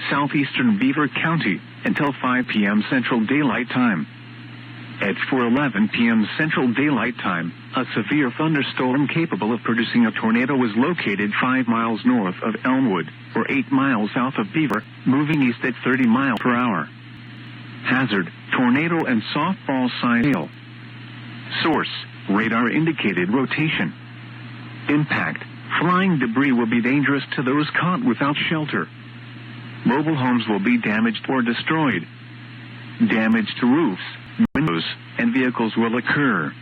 southeastern Beaver County, until 5 p.m. Central Daylight Time. At 4:11 p.m. Central Daylight Time, a severe thunderstorm capable of producing a tornado was located 5 miles north of Elmwood, or 8 miles south of Beaver, moving east at 30 miles per hour. Hazard, tornado and softball-sized hail. Source, radar indicated rotation. Impact, flying debris will be dangerous to those caught without shelter. Mobile homes will be damaged or destroyed. Damage to roofs, windows, and vehicles will occur.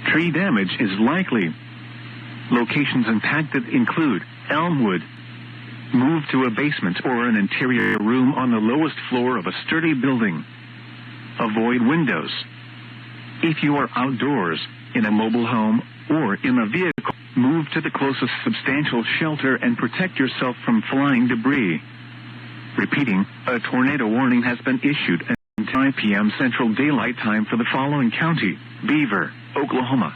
Tree damage is likely. Locations impacted include Elmwood. Move to a basement or an interior room on the lowest floor of a sturdy building. Avoid windows. If you are outdoors, in a mobile home, or in a vehicle, move to the closest substantial shelter and protect yourself from flying debris. Repeating, a tornado warning has been issued until 5 p.m. Central Daylight Time for the following county: Beaver, Oklahoma,